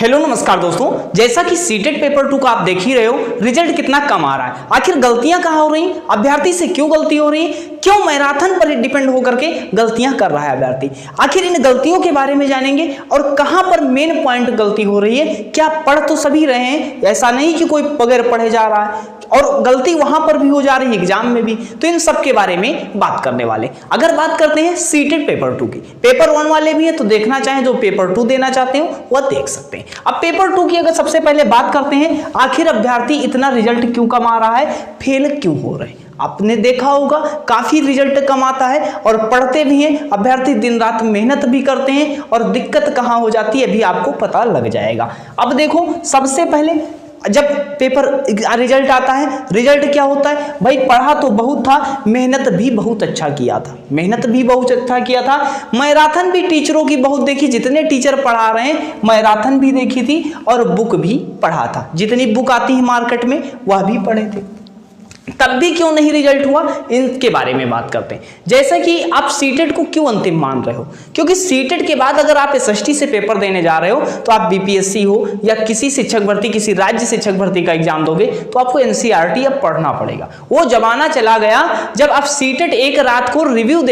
Hello नमस्कार दोस्तों, जैसा कि सीटेट पेपर 2 का आप देख ही रहे हो, रिजल्ट कितना कम आ रहा है। आखिर गलतियां कहां हो रही, अभ्यर्थी से क्यों गलती हो रही है, क्यों मैराथन पर डिपेंड होकर के गलतियां कर रहा है अभ्यर्थी। आखिर इन गलतियों के बारे में जानेंगे और कहां पर मेन पॉइंट गलती हो रही है। क्या पढ़ तो सभी रहे हैं, ऐसा नहीं कि कोई बगैर पढ़े जा रहा है और गलती वहां पर भी हो जा रही है एग्जाम में भी। तो इन सब के बारे में बात करने वाले। अगर बात करते हैं सीटेट पेपर 2 की, पेपर 1 वाले भी है तो देखना चाहें जो पेपर 2 देना चाहते हो वह देख सकते हैं। अब पेपर 2 की अगर सबसे पहले बात करते हैं, आखिर अभ्यर्थी इतना रिजल्ट क्यों कम आ रहा है, फेल क्यों हो रहे हैं। आपने देखा होगा काफी रिजल्ट कम आता है और पढ़ते भी हैं अभ्यर्थी, दिन रात मेहनत भी करते हैं और दिक्कत कहां हो जाती है अभी आपको पता लग जाएगा। अब देखो, सबसे पहले जब पेपर रिजल्ट आता है, रिजल्ट क्या होता है भाई, पढ़ा तो बहुत था, मेहनत भी बहुत अच्छा किया था, मैराथन भी टीचरों की बहुत देखी, जितने टीचर पढ़ा रहे हैं मैराथन भी देखी थी और बुक भी पढ़ा था, जितनी बुक आती है मार्केट में वह भी पढ़े थे, तब भी क्यों नहीं रिजल्ट हुआ, इनके बारे में बात करते हैं। जैसा कि आप सीटेट को क्यों अंतिम मान रहे हो, क्योंकि सीटेट के बाद अगर आप एसएसटी से पेपर देने जा रहे हो तो आप बीपीएससी हो या किसी शिक्षक भर्ती, किसी राज्य शिक्षक भर्ती का एग्जाम दोगे तो आपको एनसीईआरटी अब पढ़ना पड़ेगा। वो जमाना चला गया जब आप सीटेट एक रात को रिव्यू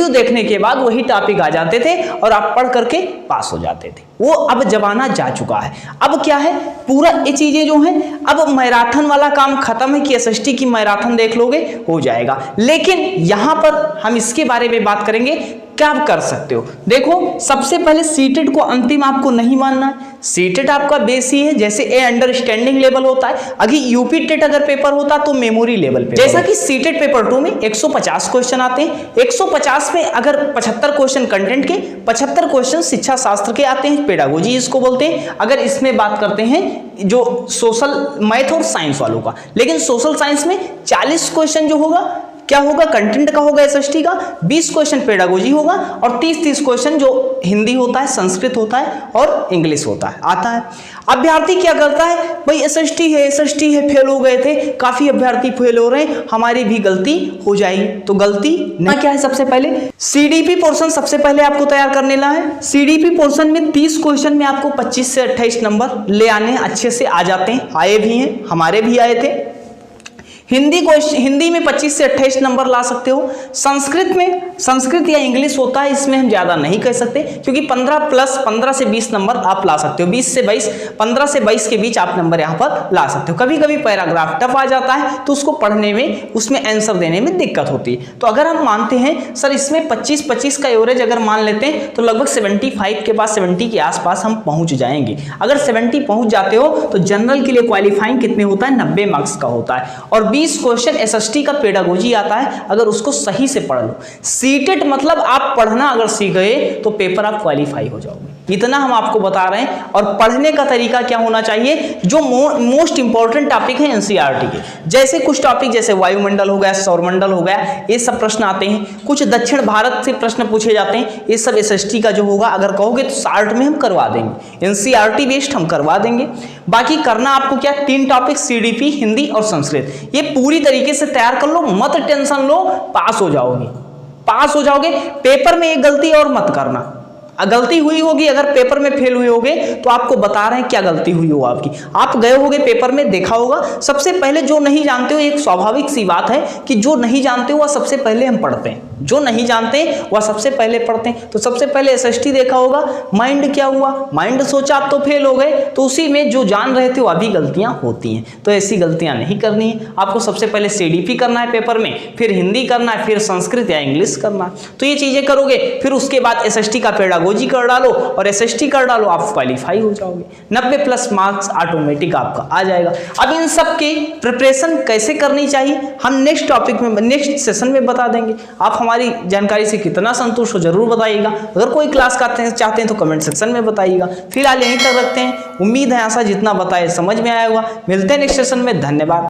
देखने के बाद वही टॉपिक आ जाते थे और आप पढ़ करके पास हो जाते थे। वो अब जमाना जा चुका है। अब क्या है, पूरा ये चीजें जो हैं, अब मैराथन वाला काम खत्म है कि एसएसटी की मैराथन देख लोगे हो जाएगा। लेकिन यहां पर हम इसके बारे में बात करेंगे, क्या आप कर सकते हो। देखो, सबसे पहले सीटेट को अंतिम आपको नहीं मानना है। सीटेट आपका बेस ही है, जैसे ए अंडरस्टैंडिंग लेवल होता है, अभी यूपी टेट अगर पेपर होता तो मेमोरी लेवल पे। जैसा कि सीटेट पेपर 2 में 150 क्वेश्चन आते हैं, 150 में अगर 75 क्वेश्चन कंटेंट के, 75 क्वेश्चन शिक्षा शास्त्र के आते हैं, पेडागोजी इसको बोलते हैं। अगर इसमें बात करते हैं जो सोशल मैथ और साइंस वालों का, लेकिन सोशल साइंस में 40 क्वेश्चन जो होगा क्या होगा, कंटेंट का होगा एसएसटी का, 20 क्वेश्चन पेडागोजी होगा और 30 क्वेश्चन जो हिंदी होता है, संस्कृत होता है और इंग्लिश होता है आता है। अभ्यर्थी क्या करता है भाई, एसएसटी है, फेल हो गए थे, काफी अभ्यर्थी फेल हो रहे हैं, हमारी भी गलती हो जाएगी। तो गलती ना क्या है, सबसे पहले सीडीपी पोर्शन सबसे पहले आपको तैयार करने ला है। सीडीपी पोर्शन में 30 क्वेश्चन में आपको 25 से 28 नंबर ले आने अच्छे से आ जाते हैं, आए भी हैं, हमारे भी आए थे। हिंदी में 25 से 28 नंबर ला सकते हो। संस्कृत या इंग्लिश होता है, इसमें हम ज्यादा नहीं कह सकते क्योंकि 15 से 20 नंबर आप ला सकते हो, 15 से 22 के बीच आप नंबर यहाँ पर ला सकते हो। कभी कभी पैराग्राफ टफ आ जाता है तो उसको पढ़ने में, उसमें आंसर देने में दिक्कत होती है। तो अगर हम मानते हैं सर इसमें 25 का एवरेज अगर मान लेते हैं तो लगभग 75 के पास, 70 के आसपास हम पहुंच जाएंगे। अगर 70 पहुंच जाते हो तो जनरल के लिए क्वालिफाइंग कितने होता है, 90 मार्क्स का होता है और 20 क्वेश्चन एसएसटी का पेडागोजी आता है, अगर उसको सही से पढ़ लो। सीटेट मतलब आप पढ़ना अगर सीख गए तो पेपर आप क्वालिफाई हो जाओगे, इतना हम आपको बता रहे हैं। और पढ़ने का तरीका क्या होना चाहिए, जो मोस्ट इंपॉर्टेंट टॉपिक है एनसीईआरटी के, जैसे कुछ टॉपिक जैसे वायुमंडल हो गया, सौरमंडल हो गया, ये सब प्रश्न आते हैं। कुछ दक्षिण भारत से प्रश्न पूछे जाते हैं, ये सब एसएसटी का जो होगा अगर कहोगे तो शार्ट में हम करवा देंगे, एनसीईआरटी बेस्ड हम करवा देंगे। बाकी करना आपको क्या, 3 टॉपिक सीडीपी, हिंदी और संस्कृत, ये पूरी तरीके से तैयार कर लो, मत टेंशन लो, पास हो जाओगे। पेपर में एक गलती और मत करना, गलती हुई होगी अगर पेपर में फेल हुए होगे तो आपको बता रहे हैं क्या गलती हुई हो आपकी। आप गए होगे पेपर में, देखा होगा, सबसे पहले जो नहीं जानते हो, एक स्वाभाविक सी बात है कि जो नहीं जानते हो वह सबसे पहले हम पढ़ते हैं, जो नहीं जानते वह सबसे पहले पढ़ते हैं। तो सबसे पहले एसएसटी देखा होगा, माइंड क्या हुआ, माइंड सोचा आप तो फेल हो गए, तो उसी में जो जान रहे थे वह भी गलतियां होती हैं। तो ऐसी गलतियां नहीं करनी है आपको। सबसे पहले सीडीपी करना है पेपर में, फिर हिंदी करना है, फिर संस्कृत या इंग्लिश करना है। तो ये चीजें करोगे, फिर उसके बाद एसएसटी का पेडागोजी कर डालो और एसएसटी कर डालो, आप क्वालिफाई हो जाओगे, 90+ मार्क्स ऑटोमेटिक आपका आ जाएगा। अब इन सब की प्रिपरेशन कैसे करनी चाहिए हम नेक्स्ट टॉपिक में, नेक्स्ट सेशन में बता देंगे। आप हमारी जानकारी से कितना संतुष्ट हो जरूर बताइएगा। अगर कोई क्लास चाहते हैं तो कमेंट सेक्शन में बताइएगा। फिलहाल यहीं तक रखते हैं, उम्मीद है आशा जितना बताए समझ में आया होगा। मिलते हैं नेक्स्ट सेशन में, धन्यवाद।